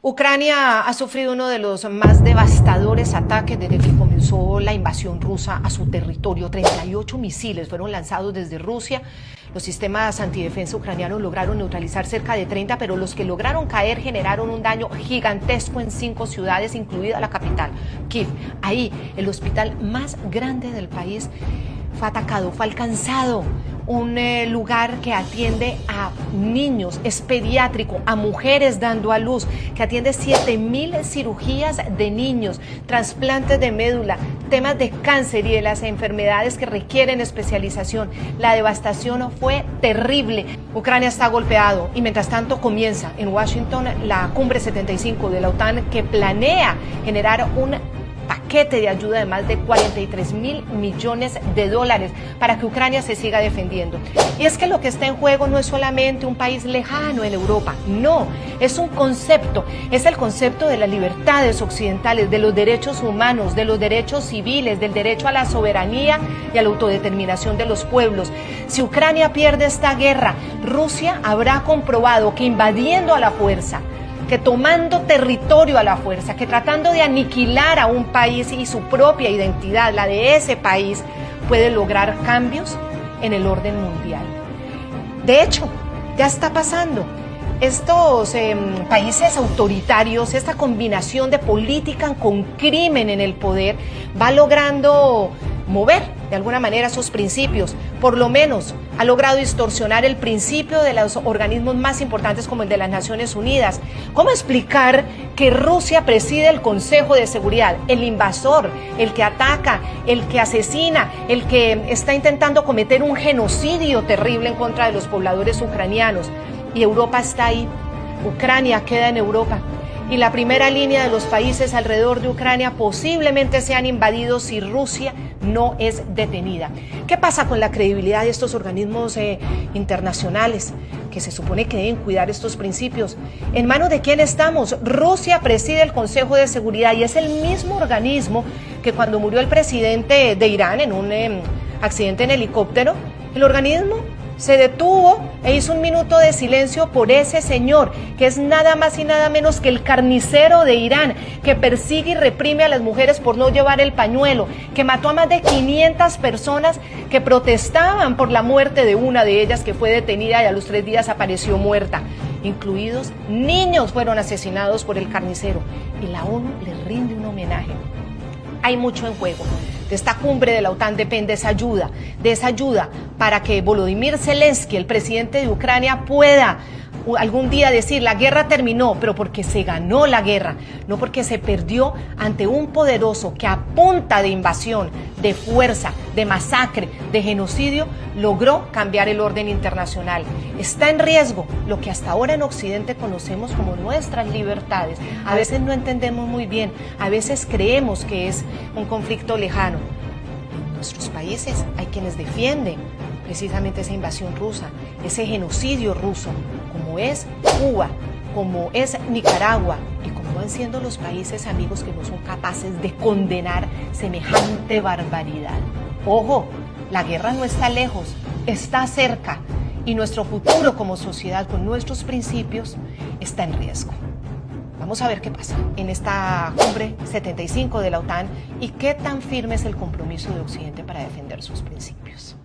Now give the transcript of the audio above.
Ucrania ha sufrido uno de los más devastadores ataques desde que comenzó la invasión rusa a su territorio. 38 misiles fueron lanzados desde Rusia. Los sistemas antidefensa ucranianos lograron neutralizar cerca de 30, pero los que lograron caer generaron un daño gigantesco en 5 ciudades, incluida la capital, Kiev. Ahí, el hospital más grande del país fue atacado, fue alcanzado. Un lugar que atiende a niños, es pediátrico, a mujeres dando a luz, que atiende 7.000 cirugías de niños, trasplantes de médula, temas de cáncer y de las enfermedades que requieren especialización. La devastación fue terrible. Ucrania está golpeado y mientras tanto comienza en Washington la cumbre 75 de la OTAN, que planea generar un paquete de ayuda de más de 43.000 millones de dólares para que Ucrania se siga defendiendo. Y es que lo que está en juego no es solamente un país lejano en Europa, no, es un concepto, es el concepto de las libertades occidentales, de los derechos humanos, de los derechos civiles, del derecho a la soberanía y a la autodeterminación de los pueblos. Si Ucrania pierde esta guerra, Rusia habrá comprobado que invadiendo a la fuerza, que tomando territorio a la fuerza, que tratando de aniquilar a un país y su propia identidad, la de ese país, puede lograr cambios en el orden mundial. De hecho, ya está pasando. Estos países autoritarios, esta combinación de política con crimen en el poder, va logrando mover de alguna manera esos principios. Por lo menos ha logrado distorsionar el principio de los organismos más importantes como el de las Naciones Unidas. ¿Cómo explicar que Rusia preside el Consejo de Seguridad? El invasor, el que ataca, el que asesina, el que está intentando cometer un genocidio terrible en contra de los pobladores ucranianos. Y Europa está ahí. Ucrania queda en Europa. Y la primera línea de los países alrededor de Ucrania posiblemente sean invadidos si Rusia no es detenida. ¿Qué pasa con la credibilidad de estos organismos internacionales que se supone que deben cuidar estos principios? ¿En manos de quién estamos? Rusia preside el Consejo de Seguridad y es el mismo organismo que cuando murió el presidente de Irán en un accidente en helicóptero, el organismo se detuvo e hizo un minuto de silencio por ese señor, que es nada más y nada menos que el carnicero de Irán, que persigue y reprime a las mujeres por no llevar el pañuelo, que mató a más de 500 personas que protestaban por la muerte de una de ellas, que fue detenida y a los 3 días apareció muerta. Incluidos niños fueron asesinados por el carnicero. Y la ONU le rinde un homenaje. Hay mucho en juego. De esta cumbre de la OTAN depende esa ayuda para que Volodymyr Zelensky, el presidente de Ucrania, pueda algún día decir la guerra terminó, pero porque se ganó la guerra, no porque se perdió ante un poderoso que a punta de invasión, de fuerza, de masacre, de genocidio, logró cambiar el orden internacional. Está en riesgo lo que hasta ahora en Occidente conocemos como nuestras libertades. A veces no entendemos muy bien, a veces creemos que es un conflicto lejano. En nuestros países hay quienes defienden precisamente esa invasión rusa, ese genocidio ruso, como es Cuba, como es Nicaragua y como van siendo los países amigos que no son capaces de condenar semejante barbaridad. Ojo, la guerra no está lejos, está cerca y nuestro futuro como sociedad con nuestros principios está en riesgo. Vamos a ver qué pasa en esta cumbre 75 de la OTAN y qué tan firme es el compromiso de Occidente para defender sus principios.